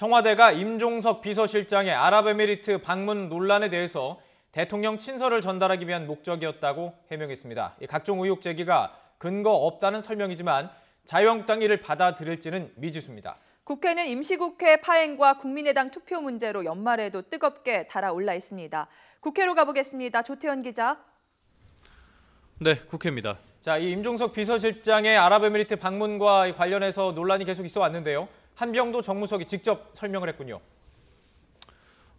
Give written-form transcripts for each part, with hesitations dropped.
청와대가 임종석 비서실장의 아랍에미리트 방문 논란에 대해서 대통령 친서를 전달하기 위한 목적이었다고 해명했습니다. 각종 의혹 제기가 근거 없다는 설명이지만 자유한국당이 이를 받아들일지는 미지수입니다. 국회는 임시국회 파행과 국민의당 투표 문제로 연말에도 뜨겁게 달아올라 있습니다. 국회로 가보겠습니다. 조태현 기자. 네, 국회입니다. 자, 이 임종석 비서실장의 아랍에미리트 방문과 관련해서 논란이 계속 있어 왔는데요. 한병도 정무석이 직접 설명을 했군요.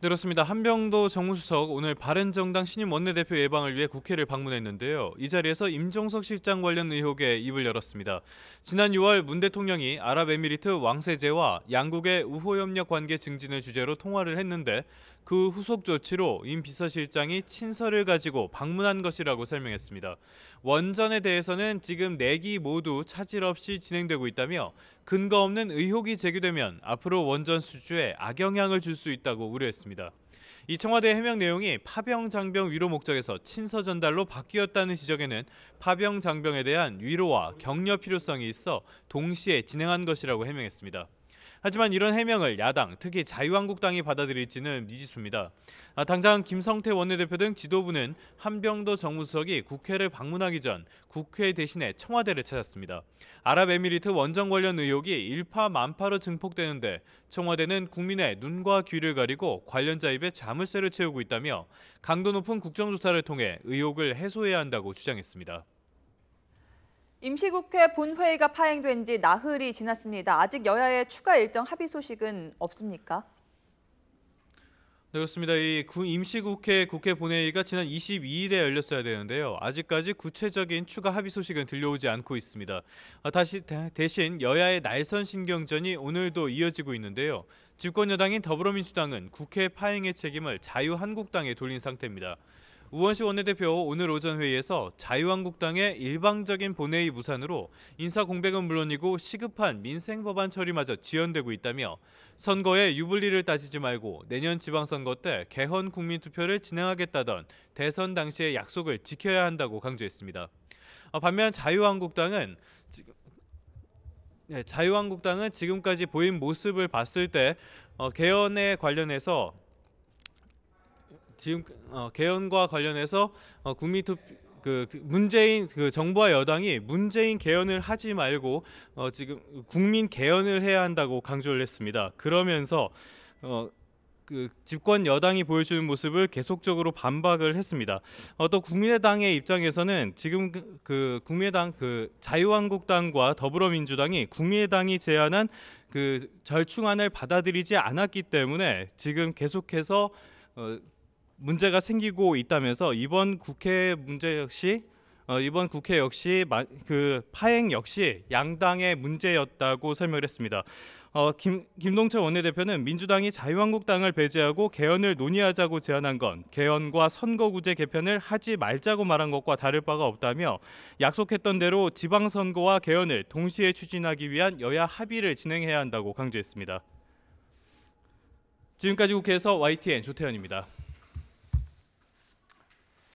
네, 그렇습니다. 한병도 정무수석 오늘 바른정당 신임 원내대표 예방을 위해 국회를 방문했는데요. 이 자리에서 임종석 실장 관련 의혹에 입을 열었습니다. 지난 6월 문 대통령이 아랍에미리트 왕세제와 양국의 우호협력 관계 증진을 주제로 통화를 했는데 그 후속 조치로 임 비서실장이 친서를 가지고 방문한 것이라고 설명했습니다. 원전에 대해서는 지금 4기 모두 차질 없이 진행되고 있다며 근거 없는 의혹이 제기되면 앞으로 원전 수주에 악영향을 줄 수 있다고 우려했습니다. 이 청와대 해명 내용이 파병 장병 위로 목적에서 친서 전달로 바뀌었다는 지적에는 파병 장병에 대한 위로와 격려 필요성이 있어 동시에 진행한 것이라고 해명했습니다. 하지만 이런 해명을 야당, 특히 자유한국당이 받아들일지는 미지수입니다. 당장 김성태 원내대표 등 지도부는 한병도 정무수석이 국회를 방문하기 전 국회 대신에 청와대를 찾았습니다. 아랍에미리트 원전 관련 의혹이 일파만파로 증폭되는데 청와대는 국민의 눈과 귀를 가리고 관련자 입에 자물쇠를 채우고 있다며 강도 높은 국정조사를 통해 의혹을 해소해야 한다고 주장했습니다. 임시국회 본회의가 파행된 지 나흘이 지났습니다. 아직 여야의 추가 일정 합의 소식은 없습니까? 네, 그렇습니다. 이 임시국회 국회 본회의가 지난 22일에 열렸어야 되는데요. 아직까지 구체적인 추가 합의 소식은 들려오지 않고 있습니다. 대신 여야의 날선 신경전이 오늘도 이어지고 있는데요. 집권 여당인 더불어민주당은 국회 파행의 책임을 자유한국당에 돌린 상태입니다. 우원식 원내대표 오늘 오전 회의에서 자유한국당의 일방적인 본회의 무산으로 인사 공백은 물론이고 시급한 민생 법안 처리마저 지연되고 있다며 선거에 유불리를 따지지 말고 내년 지방선거 때 개헌 국민투표를 진행하겠다던 대선 당시의 약속을 지켜야 한다고 강조했습니다. 반면 자유한국당은 지금까지 보인 모습을 봤을 때 개헌에 관련해서 개헌과 관련해서 문재인 정부와 여당이 문재인 개헌을 하지 말고 지금 국민 개헌을 해야 한다고 강조를 했습니다. 그러면서 집권 여당이 보여주는 모습을 계속적으로 반박을 했습니다. 또 국민의당의 입장에서는 지금 국민의당 자유한국당과 더불어민주당이 국민의당이 제안한 절충안을 받아들이지 않았기 때문에 지금 계속해서 문제가 생기고 있다면서 이번 국회 역시 파행 역시 양당의 문제였다고 설명을 했습니다. 김동철 원내대표는 민주당이 자유한국당을 배제하고 개헌을 논의하자고 제안한 건 개헌과 선거구제 개편을 하지 말자고 말한 것과 다를 바가 없다며 약속했던 대로 지방선거와 개헌을 동시에 추진하기 위한 여야 합의를 진행해야 한다고 강조했습니다. 지금까지 국회에서 YTN 조태현입니다.